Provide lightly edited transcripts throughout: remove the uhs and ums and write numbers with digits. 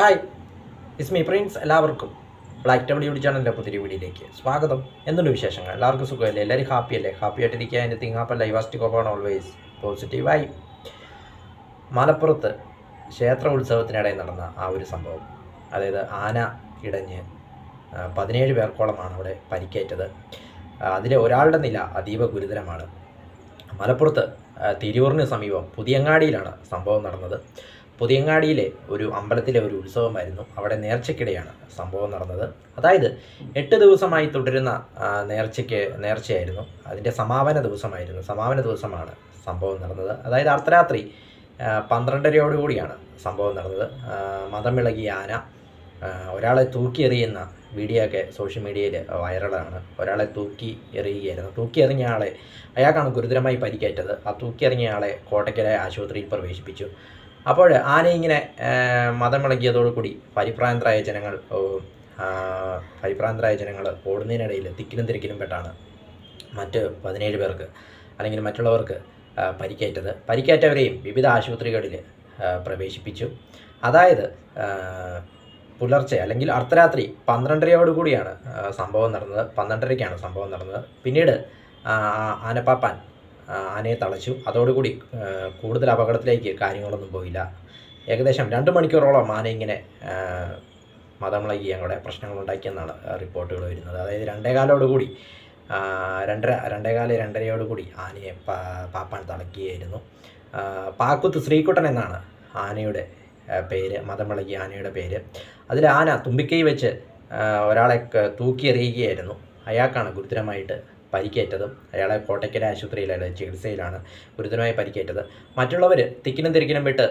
Hi, is me Prince. എല്ലാവർക്കും black table YouTube ചാനലിൻ്റെ പുതിയ വീഡിയോയിലേക്ക് സ്വാഗതം. എന്തുണ്ട് വിശേഷങ്ങൾ? എല്ലാവർക്കും സുഖമല്ലേ? എല്ലാവരും ഹാപ്പിയല്ലേ? ഹാപ്പി ആയിട്ടിരിക്കുക. എൻ്റെ തിങ് ഹാപ്പല്ല. I was to go on always പോസിറ്റീവായി. മലപ്പുറത്ത് ക്ഷേത്ര ഉത്സവത്തിനിടെ നടന്ന ആ ഒരു സംഭവം, അതായത് ആന ഇടഞ്ഞ് 17 പേർക്കോളമാണ് അവിടെ പരിക്കേറ്റത്. അതിലെ ഒരാളുടെ നില അതീവ ഗുരുതരമാണ്. മലപ്പുറത്ത് തിരൂറിന് സമീപം പുതിയങ്ങാടിയിലാണ് സംഭവം നടന്നത്. പുതിയങ്ങാടിയിലെ ഒരു അമ്പലത്തിലെ ഒരു ഉത്സവമായിരുന്നു. അവിടെ നേർച്ചയ്ക്കിടെയാണ് സംഭവം നടന്നത്. അതായത് 8 ദിവസമായി തുടരുന്ന നേർച്ചയായിരുന്നു. അതിൻ്റെ സമാപന ദിവസമാണ് സംഭവം നടന്നത്. അതായത് അർദ്ധരാത്രി 12:30 സംഭവം നടന്നത്. മതമിളകിയ ആന ഒരാളെ തൂക്കി എറിയുന്ന വീഡിയോ ഒക്കെ സോഷ്യൽ മീഡിയയിൽ വൈറലാണ്. ഒരാളെ തൂക്കി എറിയുകയായിരുന്നു. തൂക്കി എറിഞ്ഞ ആളെ, അയാൾക്കാണ് ഗുരുതരമായി പരിക്കേറ്റത്. ആ തൂക്കി എറിഞ്ഞ ആളെ കോട്ടയ്ക്കലെ ആശുപത്രിയിൽ പ്രവേശിപ്പിച്ചു. അപ്പോൾ ആന ഇങ്ങനെ മതമിളകിയതോടുകൂടി പരിഭ്രാന്തരായ ജനങ്ങൾ ഓടുന്നതിനിടയിൽ തിക്കിലും തിരക്കിലും പെട്ടാണ് മറ്റ് 17 പേർക്ക് അല്ലെങ്കിൽ മറ്റുള്ളവർക്ക് പരിക്കേറ്റവരെയും വിവിധ ആശുപത്രികളിൽ പ്രവേശിപ്പിച്ചു. അതായത് പുലർച്ചെ അല്ലെങ്കിൽ അർദ്ധരാത്രി 12:30 സംഭവം നടന്നത്. 12:30 സംഭവം നടന്നത്. പിന്നീട് ആനപ്പാപ്പാൻ ആനയെ തളച്ചു. അതോടുകൂടി കൂടുതൽ അപകടത്തിലേക്ക് കാര്യങ്ങളൊന്നും പോയില്ല. ഏകദേശം 2 മണിക്കൂറോളം ആന ഇങ്ങനെ മതമിളകി ഞങ്ങളുടെ പ്രശ്നങ്ങളുണ്ടാക്കിയെന്നാണ് റിപ്പോർട്ടുകൾ വരുന്നത്. അതായത് 2:15 2:30 ആനയെ പാപ്പാൻ തളയ്ക്കുകയായിരുന്നു. പാക്കുത്ത് ശ്രീകുട്ടൻ എന്നാണ് ആനയുടെ പേര്, മതമിളകിയ ആനയുടെ പേര്. അതിൽ ആന തുമ്പിക്കൈ വെച്ച് ഒരാളെ തൂക്കി എറിയുകയായിരുന്നു. അയാൾക്കാണ് ഗുരുതരമായിട്ട് പരിക്കേറ്റതും. അയാളെ കോട്ടയ്ക്കര ആശുപത്രിയിലാണ് ചികിത്സയിലാണ്. ഗുരുതരമായി പരിക്കേറ്റത്. മറ്റുള്ളവർ തിക്കിനും തിരക്കിനും പെട്ട്,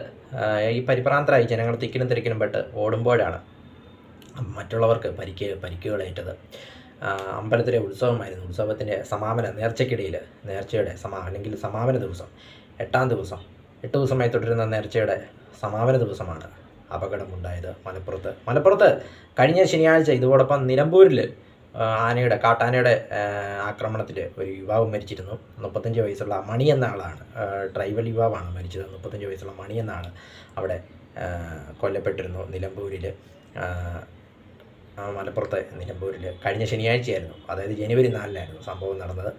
ഈ പരിഭ്രാന്തരായി ജനങ്ങൾ തിക്കിനും തിരക്കിനും പെട്ട് ഓടുമ്പോഴാണ് മറ്റുള്ളവർക്ക് പരിക്കുകളേറ്റത്. അമ്പലത്തിലെ ഉത്സവമായിരുന്നു. ഉത്സവത്തിൻ്റെ നേർച്ചയുടെ സമാപന ദിവസം, 8 ദിവസമായി തുടരുന്ന നേർച്ചയുടെ സമാപന ദിവസമാണ് അപകടമുണ്ടായത് മലപ്പുറത്ത്. കഴിഞ്ഞ ശനിയാഴ്ച ഇതോടൊപ്പം നിലമ്പൂരിൽ കാട്ടാനയുടെ ആക്രമണത്തിൽ ഒരു യുവാവ് മരിച്ചിരുന്നു. 35 വയസ്സുള്ള മണി എന്ന ആളാണ്, ട്രൈബൽ യുവാവാണ് മരിച്ചത്. 35 വയസ്സുള്ള മണി എന്ന ആൾ അവിടെ കൊല്ലപ്പെട്ടിരുന്നു നിലമ്പൂരിൽ. മലപ്പുറത്തെ നിലമ്പൂരിൽ കഴിഞ്ഞ ശനിയാഴ്ചയായിരുന്നു, അതായത് ജനുവരി 4 സംഭവം നടന്നത്.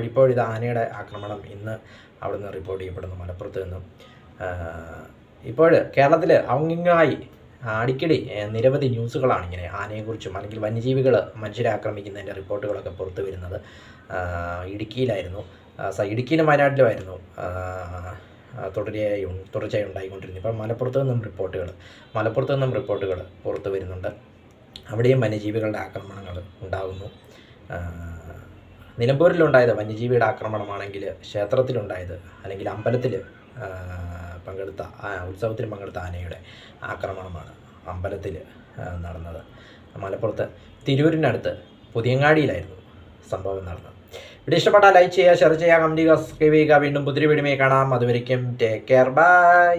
ഇപ്പോഴിത് ആനയുടെ ആക്രമണം ഇന്ന് അവിടുന്ന് റിപ്പോർട്ട് ചെയ്യപ്പെടുന്നു, മലപ്പുറത്ത് നിന്നും. ഇപ്പോൾ കേരളത്തിൽ അങ്ങിങ്ങായി അടിക്കടി നിരവധി ന്യൂസുകളാണ് ഇങ്ങനെ ആനയെക്കുറിച്ചും അല്ലെങ്കിൽ വന്യജീവികൾ മനുഷ്യരെ ആക്രമിക്കുന്നതിൻ്റെ റിപ്പോർട്ടുകളൊക്കെ പുറത്തു വരുന്നത്. ഇടുക്കിയിലും വയനാട്ടിലുമായിരുന്നു തുടർച്ചയായി ഉണ്ടായിക്കൊണ്ടിരുന്നു. ഇപ്പോൾ മലപ്പുറത്ത് നിന്നും റിപ്പോർട്ടുകൾ പുറത്തു വരുന്നുണ്ട്. അവിടെയും വന്യജീവികളുടെ ആക്രമണങ്ങൾ ഉണ്ടാകുന്നു. നിലമ്പൂരിലുണ്ടായത് വന്യജീവിയുടെ ആക്രമണമാണെങ്കിൽ ക്ഷേത്രത്തിലുണ്ടായത് അല്ലെങ്കിൽ അമ്പലത്തിൽ ഉത്സവത്തിൽ പങ്കെടുത്ത ആനയുടെ ആക്രമണമാണ് അമ്പലത്തിൽ നടന്നത്. മലപ്പുറത്ത് തിരൂരിനടുത്ത് പുതിയങ്ങാടിയിലായിരുന്നു സംഭവം നടന്നത്. വീഡിയോ ഇഷ്ടപ്പെട്ടാൽ ലൈക്ക് ചെയ്യുക, ഷെയർ ചെയ്യുക, കമന്റ് ചെയ്യുക, സബ്സ്ക്രൈബ് ചെയ്യുക. വീണ്ടും പുതിയ വീഡിയോയിൽ കാണാം. അതുവരയ്ക്കും ടേക്ക് കെയർ, ബൈ.